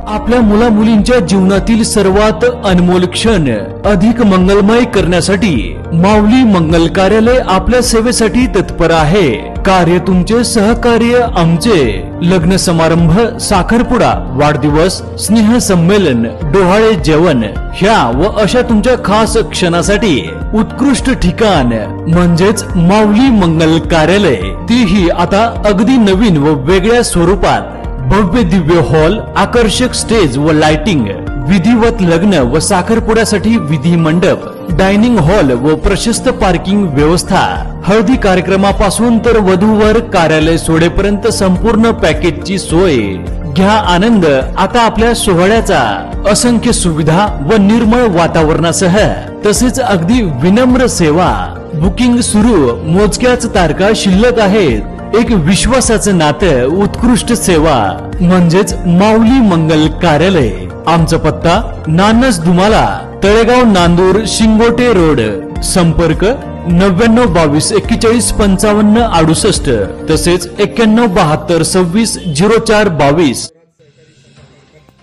आपल्या मुला मुलींच्या जीवनातील सर्वात अनमोल क्षण अधिक मंगलमय करण्यासाठी माऊली मंगल कार्यालय आपल्या सेवेसाठी तत्पर आहे। कार्य तुमचे, सहकार्य आमचे। लग्न समारंभ, साखरपुडा, वाढदिवस, स्नेह संमेलन, डोहाळे जेवण ह्या व अशा तुमच्या खास क्षणासाठी उत्कृष्ट ठिकाण म्हणजेच माऊली मंगल कार्यालय, तीही आता अगदी नवीन व वेगळ्या स्वरूपात। भव्य दिव्य हॉल, आकर्षक स्टेज व लाइटिंग, विधिवत लग्न व साखरपुड्यासाठी विधी मंडप, डायनिंग हॉल व प्रशस्त पार्किंग व्यवस्था। हळदी कार्यक्रमापासून तर वधूवर कार्यालय सोडेपर्यंत संपूर्ण पॅकेजची सोय। घ्या आनंद आता आपल्या सोहळ्याचा। असंख्य सुविधा व निर्मळ वातावरणासह तसेच अगदी विनम्र सेवा। बुकिंग सुरू, मोजक्याच तारखा शिल्लक आहेत। एक विश्वासाचं नातं, उत्कृष्ट सेवा म्हणजेच माऊली मंगल कार्यालय। आमचा पत्ता नानस दुमाला, तळेगाव, नांदूर, शिंगोटे रोड। संपर्क 99 22 41 55 68 तसेच 91 72 26 04 22।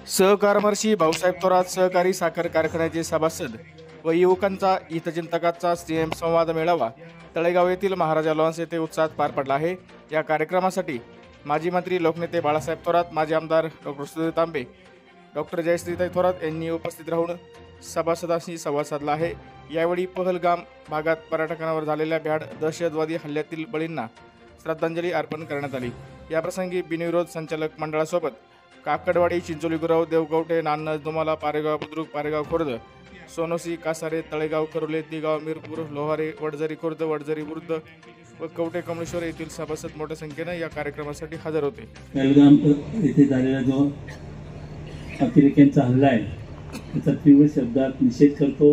सहकारमर्षी भाऊसाहेब थोरात सहकारी साखर कारखान्याचे सभासद व युवकांचा हितचिंतकाचा स्नेह संवाद मेळावा तळेगाव येथील महाराजा लॉन्स येथे उत्साहात पार पडला आहे। या कार्यक्रमासाठी माजी मंत्री लोकनेते बाळासाहेब थोरात, माजी आमदार डॉक्टर सुधीर तांबे, डॉक्टर जयश्रीताई थोरात यांनी उपस्थित राहून सभासदांशी संवाद साधला आहे। यावेळी पहलगाम भागात पर्यटकांवर झालेल्या भ्याड दहशतवादी हल्ल्यातील बळींना श्रद्धांजली अर्पण करण्यात आली। याप्रसंगी बिनविरोध संचालक मंडळासोबत काकडवाडी, चिंचोली, गुरव, देवकवठे, नान्नज, दुमाला, पारेगाव बुद्रुक, पारेगाव खुर्द, सोनोसी, कासारे, तळेगाव, करोले, दिगाव, मिरपूर, लोहारे, वडझरी खुर्द, वडझरी बुर्द व कवठे कमलेश्वर येथील सभासद मोठ्या संख्येने या कार्यक्रमासाठी हजर होते। पहलगाम येथे झालेला जो अतिरेक्यांचा हल्ला आहे त्याचा तीव्र शब्दात निषेध करतो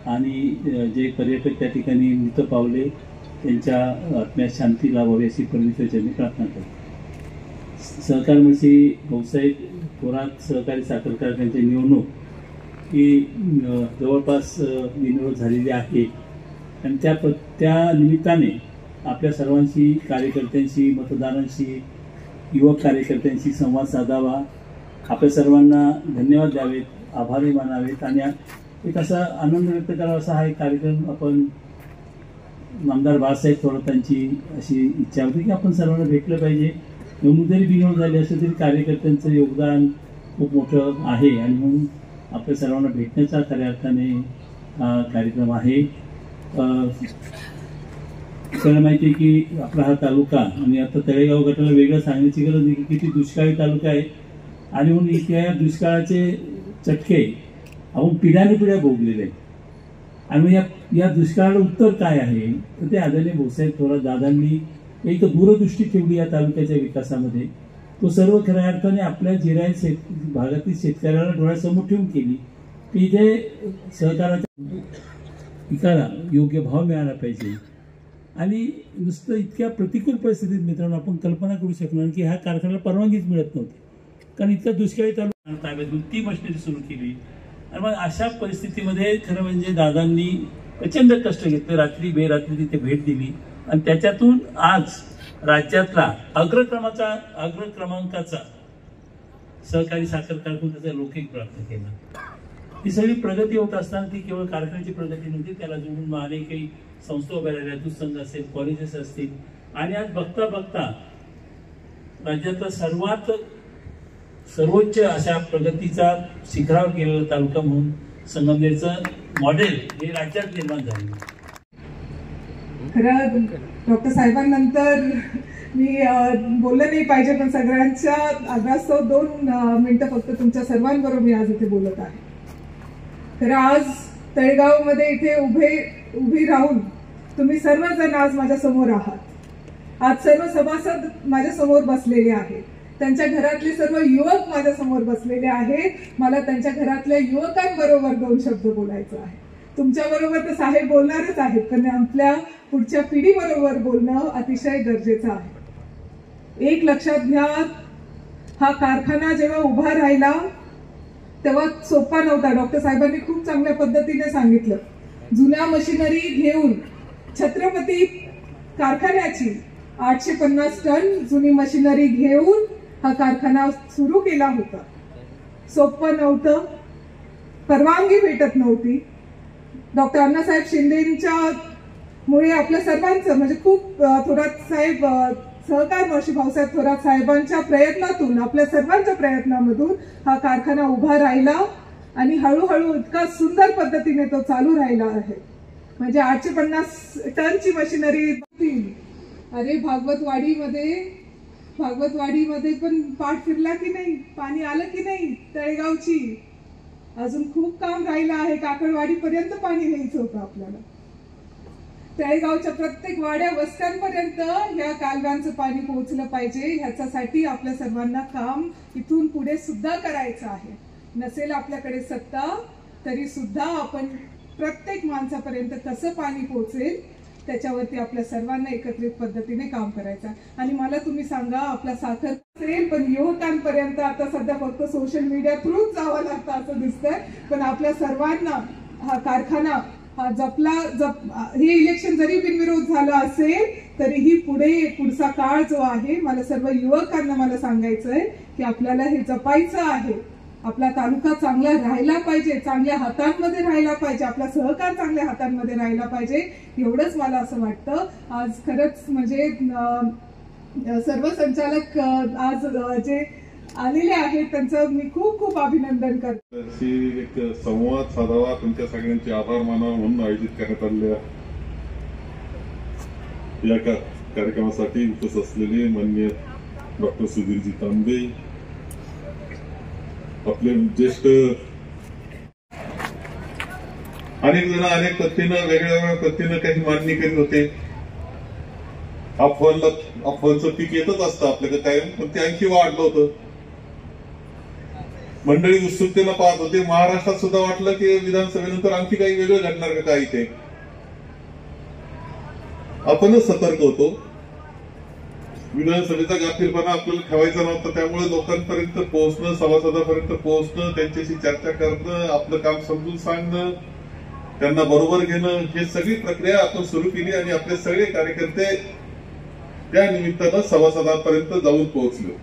आणि जे पर्यटक त्या ठिकाणी मृत पावले त्यांच्या आत्म्यास शांती लावावी अशी परमेश्वराची प्रार्थना करतो। सहकारमर्षी भाऊसाहेब थोरात सहकारी साखर कारखान्याची निवडणूक ही जवळपास बिनविरोध झालेली आहे आणि त्या निमित्ताने आपल्या सर्वांशी, कार्यकर्त्यांशी, मतदारांशी, युवक कार्यकर्त्यांशी संवाद साधावा, आपल्या सर्वांना धन्यवाद द्यावेत, आभारी मानावेत आणि एक असा आनंद व्यक्त करावा असा हा एक कार्यक्रम आपण आमदार बाळासाहेब थोरातांची अशी इच्छा होती की आपण सर्वांना भेटलं पाहिजे। निवडणूक जरी बिनविरोध झाली असं तरी कार्यकर्त्यांचं योगदान खूप मोठं आहे आणि म्हणून आपल्या सर्वांना भेटण्याचा खऱ्या अर्थाने हा कार्यक्रम आहे। आपल्याला माहिती आहे की आपला हा तालुका आणि आता तळेगाव गटाला वेगळं सांगण्याची गरज नाही की किती दुष्काळी तालुका आहे आणि म्हणून इथे या दुष्काळाचे चटके आपण पिढ्यानपिढ्या भोगलेले आहेत आणि या दुष्काळाला उत्तर काय आहे तर ते आदरणीय भाऊसाहेब थोरात दादांनी एक दूरदृष्टी ठेवली या तालुक्याच्या विकासामध्ये। तो सर्व खऱ्या अर्थाने आपल्या जिरायत भागातील शेतकऱ्याला डोळ्यासमोर ठेवून केली की इथे सहकाराच्या पिकाला योग्य भाव मिळाला पाहिजे आणि नुसतं इतक्या प्रतिकूल परिस्थितीत मित्रांनो आपण कल्पना करू शकणार की ह्या कारखान्याला परवानगीच मिळत नव्हती कारण इतका दुष्काळी तालुका ताब्यात घेऊन ती मशिनरी सुरू केली आणि मग अशा परिस्थितीमध्ये खरं म्हणजे दादांनी प्रचंड कष्ट घेतले, रात्री बेरात्री तिथे भेट दिली आणि त्याच्यातून आज राज्यातला अग्रक्रमांकाचा सहकारी साखर कारखान्याचा लौकिक प्राप्त केला। ही सगळी प्रगती होत असताना ती केवळ कारखान्याची प्रगती नव्हती, त्याला जोडून अनेकही संस्था उभ्या राहिल्या, दूध संघ असेल, कॉलेजेस असतील आणि आज बघता बघता राज्यातला सर्वोच्च अशा प्रगतीचा शिखरावर गेलेला तालुका म्हणून संगमनेरचं मॉडेल हे राज्यात निर्माण झाले। खरं डॉक्टर साहेबांनंतर मी बोललं नाही पाहिजे पण सगळ्यांच्या आग्रहास्तव 2 मिनिटं फक्त तुमच्या सर्वांबरोबर मी आज इथे बोलत आहे। खरं आज तळेगावमध्ये इथे उभी राहून तुम्ही सर्वजण आज माझ्या समोर आहात। आज सर्व सभासद माझ्या समोर बसलेले आहेत, त्यांच्या घरातले सर्व युवक माझ्या समोर बसलेले आहेत। मला त्यांच्या घरातल्या युवकांबरोबर 2 शब्द बोलायचं आहे। तुमच्या बरोबर तर साहेब बोलणारच आहेत पण आपल्या पुढच्या पिढीबरोबर बोलणं अतिशय गरजेचं आहे। एक लक्षात घ्या, हा कारखाना जेव्हा उभा राहिला तेव्हा सोपा नव्हता। डॉक्टर साहेबांनी खूप चांगल्या पद्धतीने सांगितलं, जुन्या मशिनरी घेऊन छत्रपती कारखान्याची 850 टन जुनी मशिनरी घेऊन हा कारखाना सुरू केला होता. सोपं नव्हतं, परवानगी भेटत नव्हती. डॉक्टर अण्णासाहेब शिंदेच्या मुळे आपल्या सर्वांचं म्हणजे खूप थोरात साहेब सहकार महर्षी भाऊसाहेब थोरात साहेबांच्या प्रयत्नातून, आपल्या सर्वांच्या प्रयत्नामधून हा कारखाना उभा राहिला आणि हळूहळू इतका सुंदर पद्धतीने तो चालू राहिला आहे. म्हणजे 850 टनची मशिनरी. अरे भागवतवाडीमध्ये पण पाठ फिरला की नाही, पाणी आलं की नाही तळेगावची. अजून खूप काम राहिलं आहे. काकडवाडी पर्यंत पाणी न्यायचं होतं आपल्याला. तळेगावच्या प्रत्येक वाड्या वस्त्यांपर्यंत या कालव्यांचं पाणी पोहोचलं पाहिजे. ह्याच्यासाठी आपल्या सर्वांना काम इथून पुढे सुद्धा करायचं आहे. नसेल आपल्याकडे सत्ता तरी सुद्धा आपण प्रत्येक माणसापर्यंत कसं पाणी पोहोचेल त्याच्यावरती आपल्या सर्वांना एकत्रित पद्धतीने काम करायचं. आणि मला तुम्ही सांगा, आपला साखर असेल पण युवकांपर्यंत आता सध्या फक्त सोशल मीडिया थ्रूच जावं लागतं असं दिसतंय. पण आपल्या सर्वांना हा कारखाना हे इलेक्शन जरी बिनविरोध झालं असेल तरीही पुढचा काळ जो आहे, मला सर्व युवकांना मला सांगायचंय की आपल्याला हे जपायचं आहे. आपला तालुका चांगला राहिला पाहिजे, चांगल्या हातांमध्ये राहिला पाहिजे, आपला सहकार चांगल्या हातांमध्ये राहिला पाहिजे. एवढंच मला असं वाटतं. आज खरंच म्हणजे सर्व संचालक आज जे आलेले आहेत त्यांचं मी खूप खूप अभिनंदन करते. एक संवाद साधावा, तुमच्या सगळ्यांचे आभार मानावा म्हणून आयोजित करण्यात आलेल्या या कार्यक्रमासाठी उपस्थित असलेले माननीय डॉक्टर सुधीरजी तांबे, आपले ज्येष्ठ अनेक जण अनेक पद्धतीनं वेगवेगळ्या पद्धतीनं काही मांडणी करीत होते. अफवांचं पीक येतच असतं आपल्याकडे कायम, पण ते आणखी वाढलं होतं. मंडळी उत्सुकतेनं पाहत होते. महाराष्ट्रात सुद्धा वाटलं की विधानसभेनंतर आणखी काही वेगळं घडणार का काय इथे. आपणच सतर्क होतो. विधानसभेचा गाफीलपणा आपल्याला ठेवायचा नव्हता. त्यामुळे लोकांपर्यंत पोहोचणं, सभासदांपर्यंत पोहोचणं, त्यांच्याशी चर्चा करणं, आपलं काम समजून सांगणं, त्यांना बरोबर घेणं, हे सगळी प्रक्रिया आपण सुरू केली आणि आपले सगळे कार्यकर्ते त्या निमित्तानं सभासदांपर्यंत जाऊन पोहोचलो.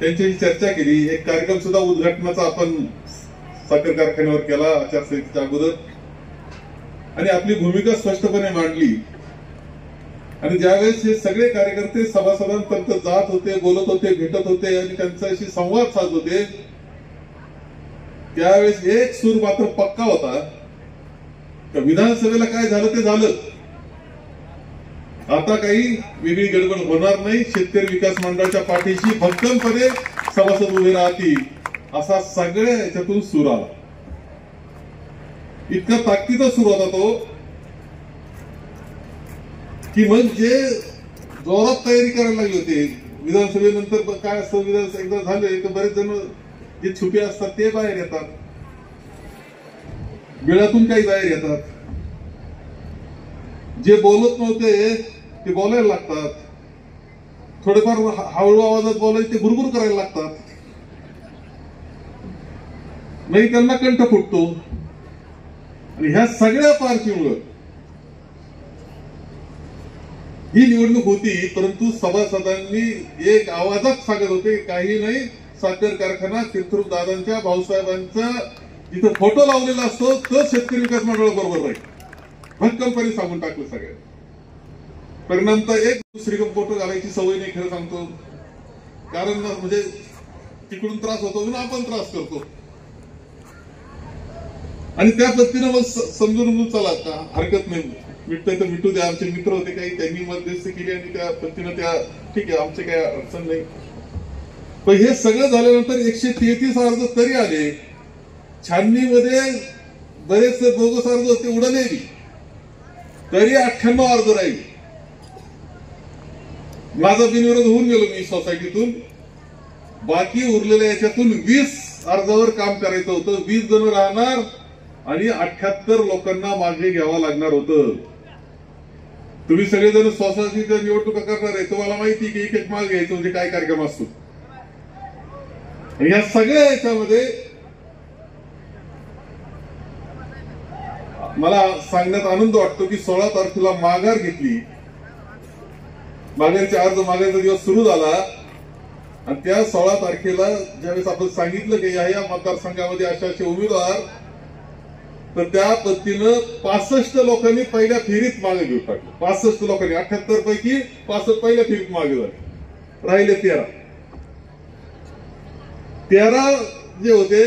त्यांच्याशी चर्चा केली. एक कार्यक्रम सुद्धा उद्घाटनाचा आपण साखर कारखान्यावर केला आचारसंहितेच्या अगोदर आणि आपली भूमिका स्पष्टपणे मांडली. आणि ज्यावेळेस हे सगळे कार्यकर्ते सभासदांपर्यंत जात होते, बोलत होते, भेटत होते आणि त्यांच्याशी संवाद साधत होते, त्यावेळेस एक सूर मात्र पक्का होता. विधानसभेला काय झालं ते झालं. आता काही वेगळी गडबड होणार नाही. शेतकरी विकास मंडळाच्या पाठीशी भक्कमपणे सभासद उभे राहतील असा सगळ्या याच्यातून सूर आला. इतका ताकदीचा सूर होता तो की म्हणजे जोरात तयारी करायला लागली होती. विधानसभेनंतर काय असतं, विधानसभा एकदा झाले तर बरेच जण जे छुपे असतात ते बाहेर येतात, वेळातून काही बाहेर येतात. जे बोलत नव्हते ते बोलायला लागतात. थोडेफार हळू आवाजात बोलायचे ते भुरभुर करायला लागतात. नाही त्यांना कंठ फुटतो. आणि ह्या सगळ्या पार्श्वभूमीवर ही निवडणूक होती. परंतु सभासदांनी एक आवाजात सांगत होते, काही नाही, साखर कारखाना तीर्थरूप दादांच्या, भाऊसाहेबांचा जिथं फोटो लावलेला असतो तो शेतकरी विकास मंडळ बरोबर राहील. भक्कमपणे सांगून टाकलं सगळ्या. परिणाम तर एक दुसरी फोटो घालायची सवय नाही, खरं सांगतो. कारण म्हणजे तिकडून त्रास होतो म्हणून आपण त्रास करतो. आणि त्या पद्धतीनं मग समजून चला का हरकत नाही, मिटतंय तर मिटू द्या. आमचे मित्र होते काही, त्यांनी मध्यस्थी केली आणि त्या पद्धतीनं त्या ठीक आहे, आमचे काही अडचण नाही. पण हे सगळं झाल्यानंतर 133 अर्ज तरी आले. छाननीमध्ये बरेचसे बोगस अर्ज होते, उडाले तरी 98 अर्ज राहील. माझा बिनविरोध होऊन गेलो मी सोसायटीतून. बाकी उरलेल्या याच्यातून 20 अर्जावर काम करायचं होतं. 20 जण राहणार आणि 78 लोकांना मागे घ्यावं लागणार होतं. तुम्ही सगळेजण सोसायटीच्या निवडणुका करणार आहे, तुम्हाला माहिती की एक एक माग घ्यायचं म्हणजे काय कार्यक्रम असतो. या सगळ्या याच्यामध्ये मला सांगण्यात आनंद वाटतो की 16 तारखेला माघार घेतली. माघारीचा अर्ज माघारीचा दिवस सुरू झाला आणि त्या 16 तारखेला ज्यावेळेस आपण सांगितलं की या मतदारसंघामध्ये असे उमेदवार, तर त्या पद्धतीनं 65 लोकांनी पहिल्या फेरीत मागे घेऊन टाकलं. 65 लोकांनी 78 पैकी 65 पहिल्या फेरीत मागे झाले, राहिले 13 जे होते.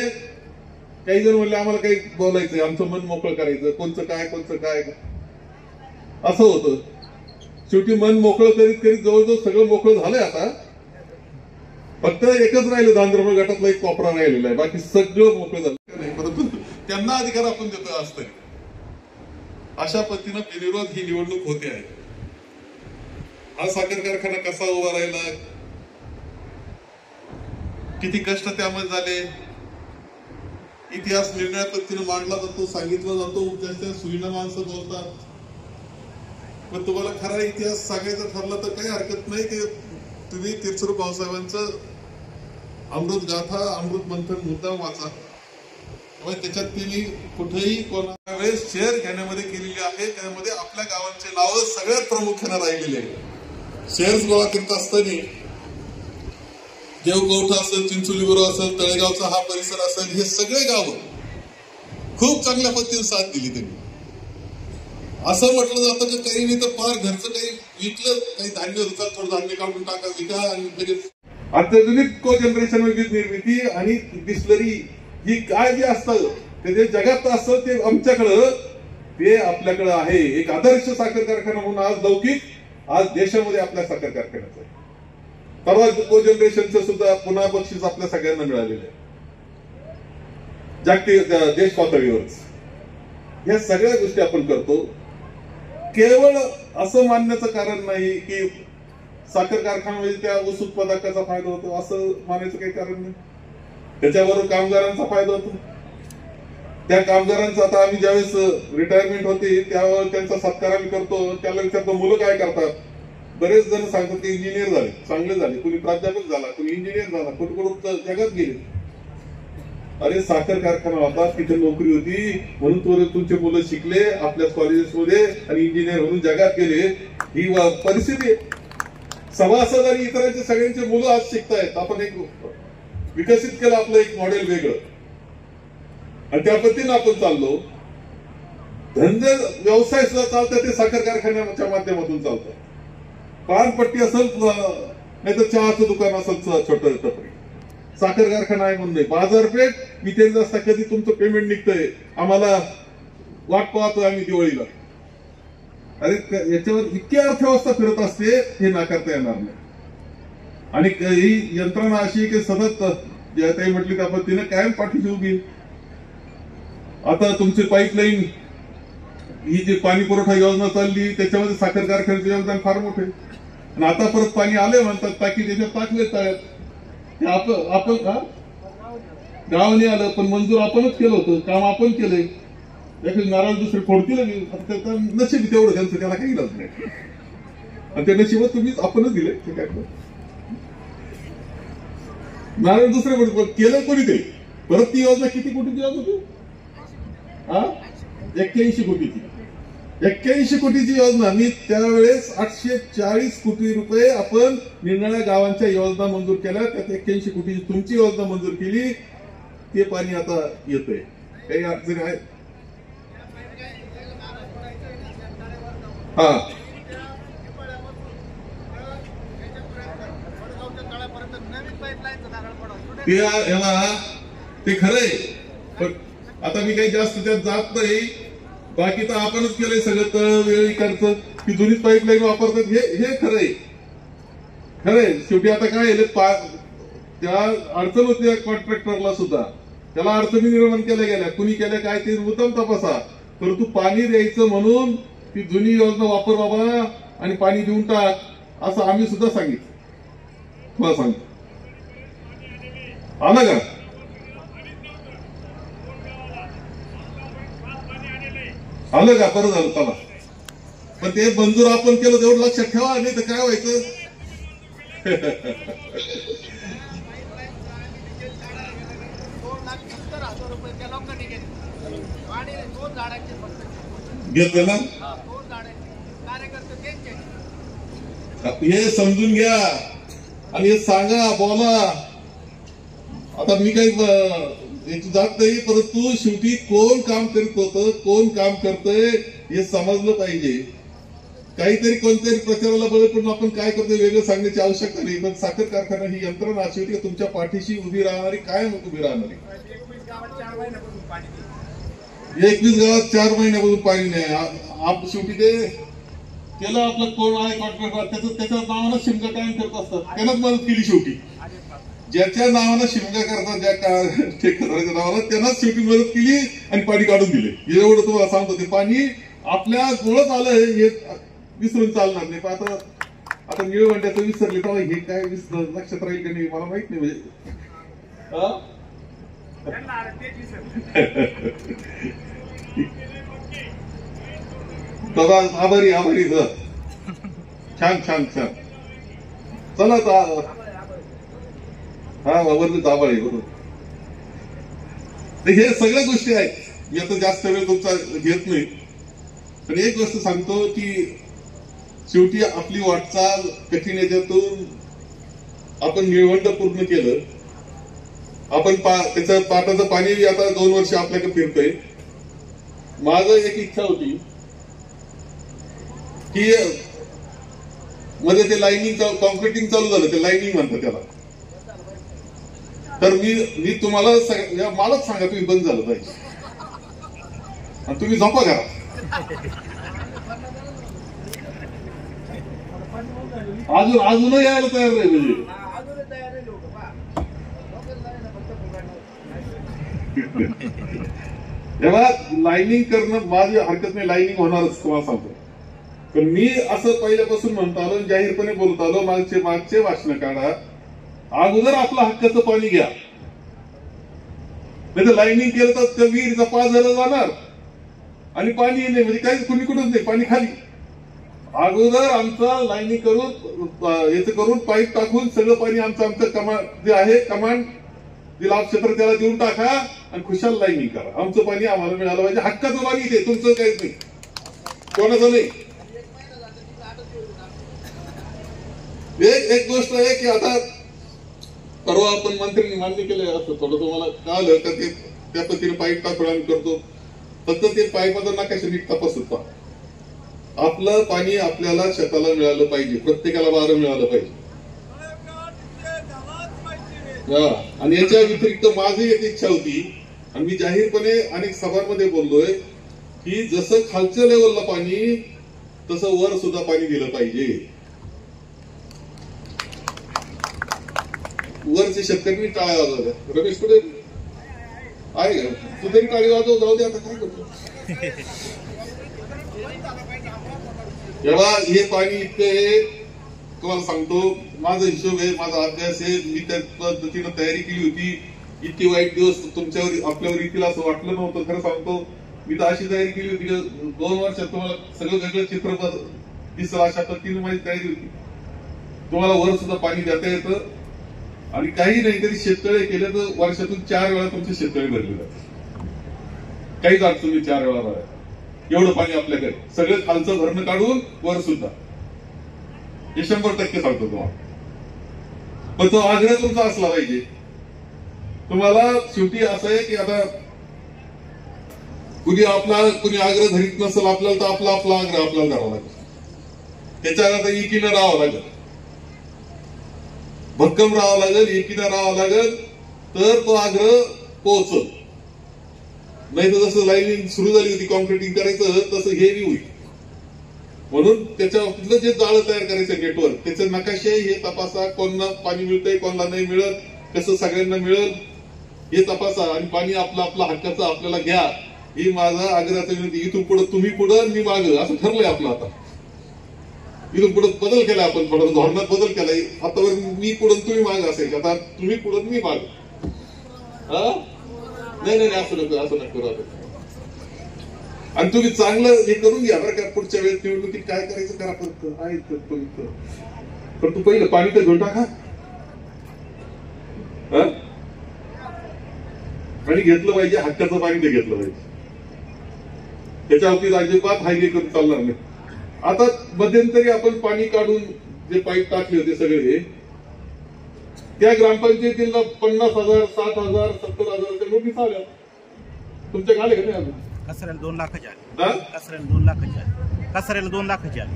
काही जण म्हणले आम्हाला काही बोलायचंय, आमचं मन मोकळं करायचं, कोणचं काय असं होतं. शेवटी मन मोकळं करीत करीत जवळजवळ सगळं मोकळं झालंय. आता फक्त एकच राहिलं, दांद्रमळ गटातला एक कोपरा राहिलेला आहे, बाकी सगळं मोकळं झालं नाही. परंतु त्यांना अधिकार आपण देतो असतंय. अशा पद्धतीनं बिनविरोध ही निवडणूक होते आहे. हा साखर कारखाना कसा उभा राहिला, किती कष्ट त्यामध्ये झाले, इतिहास निर्णय पद्धतीने मांडला जातो, सांगितला जातो, त्याच्या सुविधा माणसं बोलतात. पण तुम्हाला खरा इतिहास सांगायचा ठरला तर काही हरकत नाही की तुम्ही तीर्थरूप भाऊसाहेबांचं अमृत गाथा, अमृत मंथन मुद्दाम वाचा. त्याच्यात त्यांनी कुठेही कोणा वेळेस शेअर घेण्यामध्ये केलेली आहे, त्यामध्ये आपल्या गावांचे नाव सगळ्यात प्रामुख्याने राहिलेले आहे. शेअर्स गोळा करत असताना देवगौठा असेल, चिंचोलीबरोबर असेल, तळेगावचा हा परिसर असेल, हे सगळे गाव खूप चांगल्या पद्धतीने साथ दिली त्यांनी. असं म्हटलं जातं की काही नाही तर फार घरचं काही विकलं, काही धान्य होतं, थोडं धान्य काढून टाका, विका. आणि अत्याधुनिक को जनरेशन विद्युत निर्मिती आणि डिस्लरी ही काय जे असतं ते जे जगात असतं ते आमच्याकडं, ते आपल्याकडं आहे. एक आदर्श साखर कारखाना म्हणून आज लौकिक, आज देशामध्ये आपल्या साखर कारखान्याचं परवा को जनरेशनचं सुद्धा पुन्हा बक्षीस आपल्या सगळ्यांना मिळालेलं आहे जागतिक देश पातळीवरच. या सगळ्या गोष्टी आपण करतो. केवळ असं मानण्याचं कारण नाही की साखर कारखान्यामध्ये त्या ऊस उत्पादकाचा फायदा होतो असं मानायचं काही कारण नाही. त्याच्याबरोबर कामगारांचा फायदा होतो. त्या कामगारांचा आता आम्ही ज्यावेळेस रिटायरमेंट होते त्यावेळेस त्यांचा सत्कार आम्ही करतो. त्याला विचारतो मुलं काय करतात. बरेच जण सांगतात की इंजिनियर झाले, चांगले झाले, कुणी प्राध्यापक झाला, कुणी इंजिनियर झाला, कुठे जगात गेले. अरे साखर कारखाना होता, तिथे नोकरी होती म्हणून तुमचे मुलं शिकले आपल्या कॉलेजेसमध्ये आणि इंजिनियर म्हणून जगात गेले. ही परिस्थिती आहे. सभासद आणि इतरांचे सगळ्यांचे मुलं आज शिकतायत. आपण एक विकसित केलं आपलं एक मॉडेल वेगळं आणि त्या पद्धतीनं आपण चाललो. धंदे व्यवसाय सुद्धा चालतात ते साखर कारखान्याच्या माध्यमातून चालतात. पानपट्टी असेल नाही तर चहाचं दुकान असेल छोटं टपरी, साखर कारखाना आहे म्हणून नाही. बाजारपेठ विचारत असता कधी तुमचं पेमेंट निघतंय, आम्हाला वाट पाहतोय आम्ही दिवाळीला. अरे याच्यावर इतकी अर्थव्यवस्था फिरत असते हे नाकारता येणार नाही. आणि ही यंत्रणा अशी की सतत काही म्हटली त्या पद्धतीने कायम पाठीशी उभी. आता तुमची पाईपलाईन ही जी पाणी पुरवठा योजना चालली त्याच्यामध्ये साखर कारखान्याचं योगदान फार मोठे. आणि आता परत पाणी आले म्हणतात टाकी त्याच्यात टाकले तळ्यात. आपण गावाने आलं पण मंजूर आपणच केलं होतं, काम आपण केलंय. त्याचे नारळ दुसरे फोडतील नशीब तेवढं त्यांचं, त्याला काही इलाज नाही. आणि ते नशीब तुम्ही आपणच दिले. काय नारळ दुसरे केलं कोणी ते. परत ती योजना किती कोटीची योजना होती. 81 कोटीची. 81 कोटीची योजना. मी त्यावेळेस 840 कोटी रुपये आपण निरनिराळ्या गावांच्या योजना मंजूर केल्या. त्यात 81 कोटीची तुमची योजना मंजूर केली. ते पाणी आता येतंय. काही अडचणी आहेत. ते खरंय पण आता मी काही जास्त त्यात जात नाही. बाकी तर आपणच केलंय सगळं तळ वेळी करतं की जुनीच पाईपलाईन वापरतात. हे खरंय. शेवटी आता काय त्या अडचण होती कॉन्ट्रॅक्टरला सुद्धा. त्याला अडचणी निर्माण केल्या गेल्या. कुणी केल्या काय ते उत्तम तपासा. परंतु पाणी द्यायचं म्हणून ती जुनी योजना वापर बाबा आणि पाणी देऊन टाक असं आम्ही सुद्धा सांगितलं. मला सांगतो आलं का. आलं का. बरं झालं चला. पण ते मंजूर आपण केलं तेवढं लक्षात ठेवा. नाही तर काय व्हायचं. ₹2,70,000 त्या लोकांनी घेतले आणि 2 झाडांचे फक्त घेतलं ना? हे समजून घ्या आणि हे सांगा, बोला. आता मी काही जात नाही, परंतु शेवटी कोण काम करत होतं, कोण काम करतंय हे समजलं पाहिजे. काहीतरी कोणतरी प्रचाराला बळ पडून आपण काय करतोय वेगळं सांगण्याची आवश्यकता नाही. पण साखर कारखाना ही यंत्रणा शेवटी तुमच्या पाठीशी उभी राहणारी, कायम उभी राहणारी. 21 गावात 4 महिन्यापासून पाणी नाही. शेवटी ते केलं आपलं कोण आहे कॉन्ट्रॅक्टर, त्याच्या नावानं शिमगा कायम करत असतात. त्यालाच मदत केली शेवटी. ज्याच्या नावानं शिमगा करतात, ज्या ठेकेदाराच्या नावानं, त्यांनाच शेवटी मदत केली आणि पाणी काढून दिले. एवढं तुम्हाला सांगतो. ते पाणी आपल्या गोळत आलं हे विसरून चालणार नाही. पण आता निळवंड्याचं विसरले तेव्हा हे काय लक्षात राहील का नाही मला माहित नाही. म्हणजे आभारी आभारी सर. छान छान छान. चला हा वरती आभारी. बरोबर. हे सगळ्या गोष्टी आहेत. मी आता जास्त वेळ तुमचा घेत नाही. पण एक गोष्ट सांगतो की शेवटी आपली वाटचाल कठीण याच्यातून आपण निळवंड पूर्ण केलं. आपण त्याचं पाटाचं पाणी आता 2 वर्ष आपल्याकडे फिरतोय. माझं एक इच्छा होती की मध्ये ते लाईनिंग कॉन्क्रिटिंग चालू झालं. ते लाईनिंग म्हणतात त्याला. तर मी तुम्हाला मलाच सांगा तुम्ही बंद झालं पाहिजे आणि तुम्ही झोपा घरा. अजूनही यायला तयार नाही. म्हणजे तेव्हा लाईनिंग करणं माझी हरकत नाही. लाईनिंग होणारच तुम्हाला सांगतो. पण मी असं पहिल्यापासून म्हणतो आलो, जाहीरपणे बोलतो आलो, मागचे भाषण काढा. अगोदर आपलं हक्काचं पाणी घ्या. नाही तर लाईनिंग केलं तर त्या विहिरीचा पाझर जाणार आणि पाणी नाही. म्हणजे काही कुणी कुठंच नाही, पाणी खाली. अगोदर आमचा लाईनिंग करून याचं करून पाईप टाकून सगळं पाणी आमचं कमांड जे आहे, कमांड जे लाभ क्षेत्र त्याला देऊन टाका आणि खुशाल लाईनिंग करा. आमचं पाणी आम्हाला मिळालं पाहिजे. हक्काचं पाणी ते तुमचं काहीच नाही, कोणाचं नाही. एक गोष्ट आहे की आता परवा आपण मंत्र्यांनी मान्य केलं असं थोडं तुम्हाला कळलं का ते त्या पद्धतीने पाईप टाकून आम्ही करतो. फक्त ते पाईपाचा नकाशा नीट तपासत पहा. आपलं पाणी आपल्याला शेताला मिळालं पाहिजे. प्रत्येकाला वारं मिळालं पाहिजे. आणि याच्या व्यतिरिक्त माझी एक इच्छा होती आणि मी जाहीरपणे अनेक सभांमध्ये बोललोय की जसं खालच्या लेवलला पाणी तसं वर सुद्धा पाणी दिलं पाहिजे. वरचे शेतकरी टाळ्या वाजवल्या. रमेश कुठे आहे? तू तरी टाळी वाजव. जाऊ दे आता काय करतो. तेव्हा हे पाणी इतकं तुम्हाला सांगतो. माझा हिशोब आहे, माझा अभ्यास आहे. मी त्या पद्धतीनं तयारी केली होती. इतके वाईट दिवस तुमच्यावर आपल्यावर येतील असं वाटलं नव्हतं. खरं सांगतो. मी तर अशी तयारी केली होती की 2 वर्षात तुम्हाला सगळं वेगळं चित्र दिसलं अशा पद्धतीने माझी तयारी होती. तुम्हाला वर सुद्धा पाणी देता येतं आणि काही नाही तरी शेततळे केले तर वर्षातून 4 वेळा तुमचे शेततळे भरले जातात. काहीच अडचण नाही 4 वेळा भरायला. एवढं पाणी आपल्याकडे सगळं खालचं भरणं काढून वर सुद्धा. हे 100% सांगतो तुम्हाला. पण तो आग्रह तुमचा असला पाहिजे. तुम्हाला शेवटी असं आहे की आता कुणी आग्रह धरीत नसेल आपल्याला तर आपला आग्रह आपल्याला धरावा लागेल. त्याच्यानंतर एकीनं राहावं लागेल, भक्कम राहावं लागेल, एकीनं राहावं लागेल तर तो आग्रह पोहोचल. नाही तर जसं लाईनिंग सुरू झाली होती कॉन्क्रिटिंग करायचं तसं हे नाही होईल. म्हणून त्याच्यातलं जे जाळं तयार करायचं नेटवर्क त्याचे नकाशे हे तपासा. कोणाला पाणी मिळतंय, कोणाला नाही मिळत, कसं सगळ्यांना मिळेल हे तपासा आणि पाणी आपलं हक्काचं आपल्याला घ्या. ही माझा आग्रहाचा विनंती. इथून पुढे तुम्ही पुढं मी मागं असं ठरलंय आपलं. आता इथून पुढे बदल केला आपण, थोडं धोरणात बदल केलाय. आतावर मी पुढं तुम्ही मागं असायचं, आता तुम्ही पुढं मी मागं. नाही असं नको आता. आणि तुम्ही चांगलं हे करून घ्या बरं का. पुढच्या वेळेस निवडणुकीत काय करायचं करा. पण तू पहिलं पाणी तर घेऊन टाका. आणि घेतलं पाहिजे हक्काचं पाणी ते घेतलं पाहिजे. त्याच्या बाबतीत अजिबात हायगे करून चालणार नाही. आता मध्यंतरी आपण पाणी काढून जे पाईप टाकले होते सगळे, त्या ग्रामपंचायतीला 50,000, 60,000, 70,000 नोटीस आल्या. तुमच्या आले का नाही अजून? कचऱ्याला 2 लाखाची आली. कचऱ्याला 2 लाखाची आली. कचऱ्याला 2 लाखाची आली.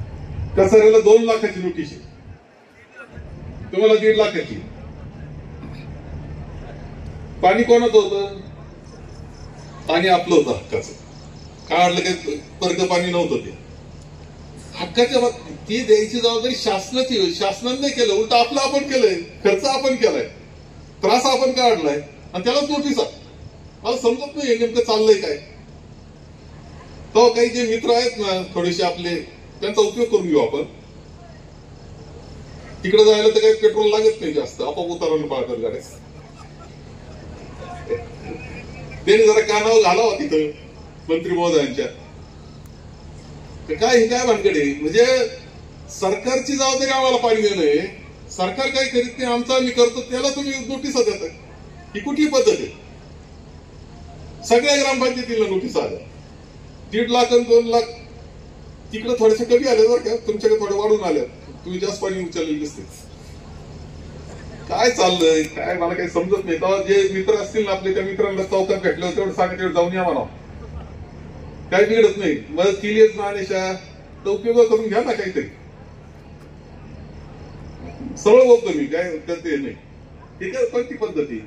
कचऱ्याला 2 लाखाची नोटीस आहे, तुम्हाला 1.5 लाखाची. पाणी कोणाचं होतं? पाणी आपलं होतं, हक्काचं. काय वाटलं काय वर्ग पाणी नव्हतं ते हक्काच्या बाबतीत. ती द्यायची जबाबदारी शासनाची. शासनाने नाही केलं, उलट आपलं आपण केलंय. खर्च आपण केलाय, त्रास आपण काढलाय आणि त्यालाच नोटीस. मला समजत नाही नेमकं चाललंय काय. तो काही जे मित्र आहेत ना थोडेसे आपले, त्यांचा उपयोग करून घेऊ आपण. तिकडे जायला तर काही पेट्रोल लागत नाही जास्त, आपोआप उतारवून पाळतात गाड्या. त्यांनी जरा कानावर घालावा तिथं मंत्री महोदयांच्या. काय हे काय भानगड आहे? म्हणजे सरकारची जबाबदारी आम्हाला पाणी देणं आहे. सरकार काही करीत नाही, आमचं आम्ही करतो, त्याला तुम्ही नोटीस देता. ही कुठली पद्धत आहे? सगळ्या ग्रामपंचायतीला नोटीस आल्या. 1.5 लाख आणि 2 लाख तिकडे थोडेसे कमी आले बरं का, तुमच्याकडे थोडे वाढून आल्या. तुम्ही जास्त पाणी उचललेलं दिसते. काय चाललंय काय मला काही समजत नाही. तेव्हा जे मित्र असतील ना आपले, त्या मित्रांना चौकात भेटलं तेवढं सांगा, तेवढं जाऊन या म्हणा. काही बिघडत नाही. मदत केलीच ना अनेशा तर उपयोग करून घ्या ना काहीतरी. सरळ बोलतो मी, काय करते नाही. ठीक आहे, कोणती पद्धती.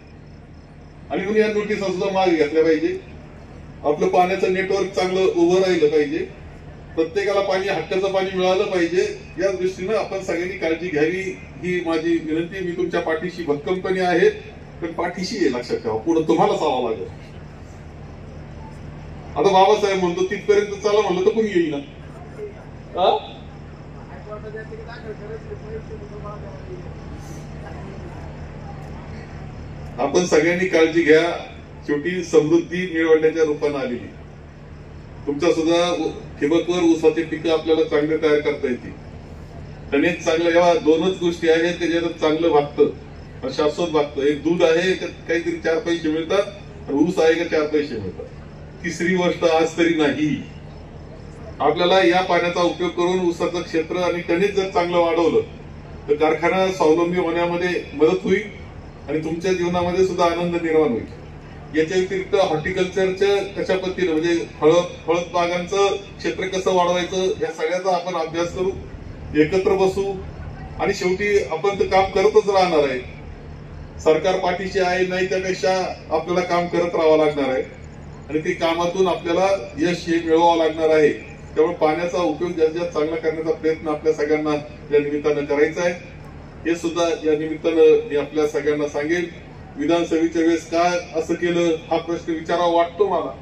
आणि म्हणून या नोटीस सुद्धा मागे घेतल्या पाहिजे. आपलं पाण्याचं नेटवर्क चांगलं उभं राहिलं पाहिजे. प्रत्येकाला पाणी, हक्काचं पाणी मिळालं पाहिजे. या दृष्टीनं आपण सगळ्यांनी काळजी घ्यावी ही माझी विनंती. मी तुमच्या पाठीशी भक्कमपणे आहे, पण पाठीशी आहे लक्षात ठेवा. पुढे तुम्हाला चालावं लागेल. आता बाबासाहेब म्हणतो तिथपर्यंत चला म्हणलं तर कोणी येईना. आपण सगळ्यांनी काळजी घ्या. शेवटी समृद्धी निवडण्याच्या रूपानं आलेली. तुमचा सुद्धा ठिबकवर ऊसाची पिकं आपल्याला चांगले तयार करता येतील. कणिक चांगलं, या 2च गोष्टी आहेत त्याच्यात चांगलं भागतं, शाश्वत भागतं. एक दूध आहे काहीतरी 4 पैसे मिळतात, आणि ऊस आहे का 4 पैसे मिळतात. तिसरी गोष्ट आज तरी नाही. आपल्याला या पाण्याचा उपयोग करून ऊसाचं क्षेत्र आणि कणिक जर चांगलं वाढवलं तर कारखाना स्वावलंबी होण्यामध्ये मदत होईल आणि तुमच्या जीवनामध्ये सुद्धा आनंद निर्माण होईल. याच्या व्यतिरिक्त हॉर्टिकल्चरच्या कशा पद्धतीनं म्हणजे फळ बागांचं क्षेत्र कसं वाढवायचं या सगळ्याचा आपण अभ्यास करू, एकत्र बसू. आणि शेवटी आपण तर काम करतच राहणार आहे. सरकार पाठीशी आहे नाही त्यापेक्षा आपल्याला काम करत राहावं लागणार आहे आणि ते कामातून आपल्याला यश हे मिळवावं लागणार आहे. त्यामुळे पाण्याचा उपयोग जास्तीत चांगला करण्याचा प्रयत्न आपल्या सगळ्यांना या निमित्तानं करायचा आहे. हे सुद्धा या निमित्तानं मी आपल्या सगळ्यांना सांगेल. विधानसभेच्या वेळेस काय असं केलं हा प्रश्न विचारावा वाटतो मला.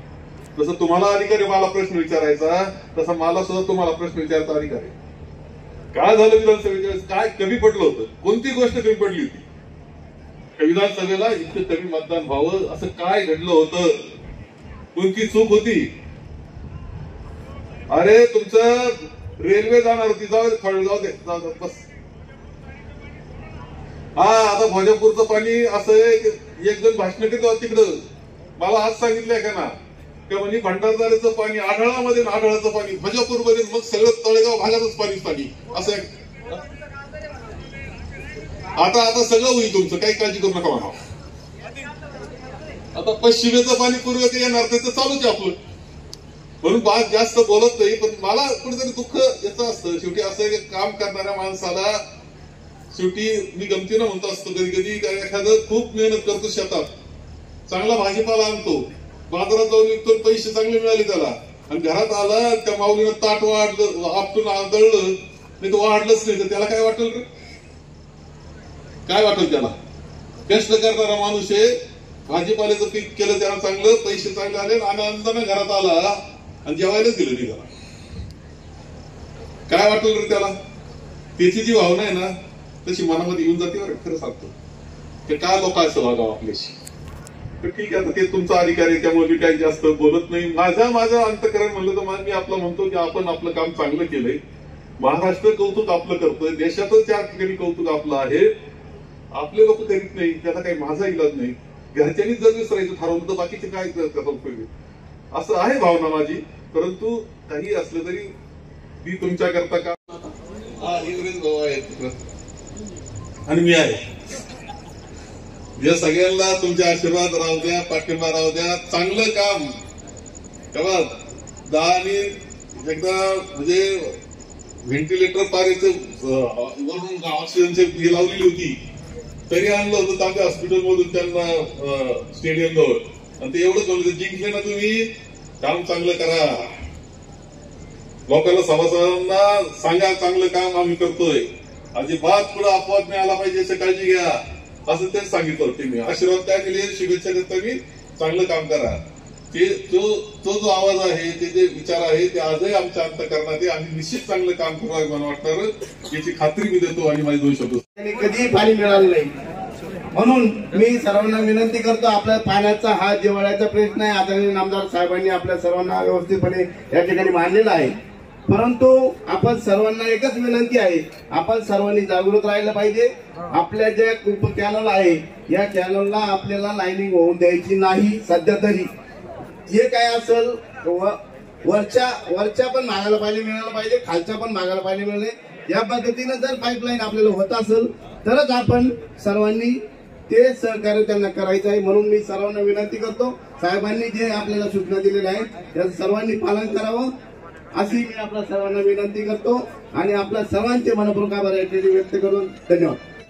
जसं तुम्हाला अधिकार आहे मला प्रश्न विचारायचा, तसा मला सुद्धा तुम्हाला प्रश्न विचारायचा अधिकार आहे. काय झालं विधानसभेच्या वेळेस? काय कमी पडलं होतं? कोणती गोष्ट कमी पडली होती? विधानसभेला इतकं कमी मतदान व्हावं असं काय घडलं होतं? कोणती चूक होती? अरे तुमचं रेल्वे जाणार होती, जाऊ दे बस. हा आता भोजापूरचं पाणी असं एक जण भाषण करतो तिकडं. मला आज सांगितलंय का ना का म्हणजे भंडारदाऱ्याचं पाणी आढळामध्ये, आढळाचं पाणी भोजापूरमध्ये, मग सगळं तळेगाव भागातच पाणी असं. आता सगळं होईल तुमचं, काही काळजी करू नका म्हणा. आता पश्चिमेचं पाणी पूर्वेत येणार तर चालूच आहे आपलं. म्हणून बात जास्त बोलत नाही, पण मला कुठेतरी दुःख याचं असतं. शेवटी असं काम करणाऱ्या माणसाला शेवटी मी गमतीनं म्हणतो असतो कधी कधी एखादं खूप मेहनत करतो, शेतात चांगला भाजीपाला आणतो, बाजारात जाऊन विकतो, पैसे चांगले मिळाले त्याला, आणि घरात आला त्या माऊलीनं ताट वाढलं, आपटून आदळलं नाही तर वाढलंच नाही तर त्याला काय वाटेल रे? काय वाटेल त्याला? कष्ट करणारा माणूस आहे, भाजीपाल्याचं पीक केलं त्याला चांगलं, पैसे चांगले आले, आनंदानं घरात आला आणि जेवायलाच दिलं नाही त्याला. काय वाटेल रे त्याला? त्याची जी भावना आहे ना तशी मनामध्ये येऊन जाते. बरं खरं सांगतो ते काय लोक असं वागावं आपल्याशी. तर ठीक आहे, ते तुमचा अधिकार आहे, त्यामुळे मी काही जास्त बोलत नाही. माझं अंतकरण म्हणलं तर मी आपलं म्हणतो की आपण आपलं काम चांगलं केलंय. महाराष्ट्र कौतुक आपलं करतोय, देशातच 4 ठिकाणी कौतुक आपलं आहे. आपले लोक करीत नाही, त्याचा काही माझा इलाज नाही. घरच्यांनीच जर विसरायचं ठरवलं तर बाकीचे काय त्याचा उपयोग आहे असं आहे भावना माझी. परंतु काही असलं तरी ती तुमच्याकरता काम इंग्रज भाऊ आहेत आणि मी आहे. या सगळ्यांना तुमचे आशीर्वाद राहू द्या, पाठिंबा राहू द्या. चांगलं काम तेव्हा 10 एकदा म्हणजे व्हेंटिलेटर पारेचं वरून ऑक्सिजनची ही लावलेली होती तरी आणलं होतं आमच्या हॉस्पिटलमधून त्यांना स्टेडियम जवळ आणि ते एवढंच बोललं जिंकले ना तुम्ही काम चांगलं करा, लोकांना सभासदांना सांगा चांगलं काम आम्ही करतोय, अजिबात पुढे अपवाद नाही आला पाहिजे याची काळजी घ्या असं तेच सांगितलं होतं. मी आशीर्वाद त्या केले, शुभेच्छा देता मी चांगलं काम करा. ते तो जो आवाज आहे ते जे विचार आहे ते आजही आमच्या अंतःकरणात आहे. आम्ही निश्चित चांगलं काम करू मला वाटणार याची खात्री मी देतो आणि माझी 2 शब्द. कधीही पाणी मिळालं नाही म्हणून मी सर्वांना विनंती करतो, आपल्या पाण्याचा हा जिव्हाळ्याचा प्रश्न आहे. आदरणीय नामदार साहेबांनी आपल्या सर्वांना व्यवस्थितपणे या ठिकाणी मांडलेला आहे. परंतु आपण सर्वांना एकच विनंती आहे, आपण सर्वांनी जागृत राहिलं पाहिजे. आपल्या जे उप कॅनल आहे या कॅनलला आपल्याला लाईनिंग होऊन द्यायची नाही. सध्या तरी जे काय असेल वरच्या पण भागाला पाणी मिळालं पाहिजे, खालच्या पण भागाला पाणी मिळाले. या पद्धतीने जर पाईपलाईन आपल्याला होत असेल तरच आपण सर्वांनी ते सहकार्य त्यांना करायचं आहे. म्हणून मी सर्वांना विनंती करतो, साहेबांनी जे आपल्याला सूचना दिलेल्या आहेत त्याचं सर्वांनी पालन करावं अशी मी आपल्या सर्वांना विनंती करतो आणि आपल्या सर्वांचे मनपूर्वक आभार व्यक्त करून धन्यवाद.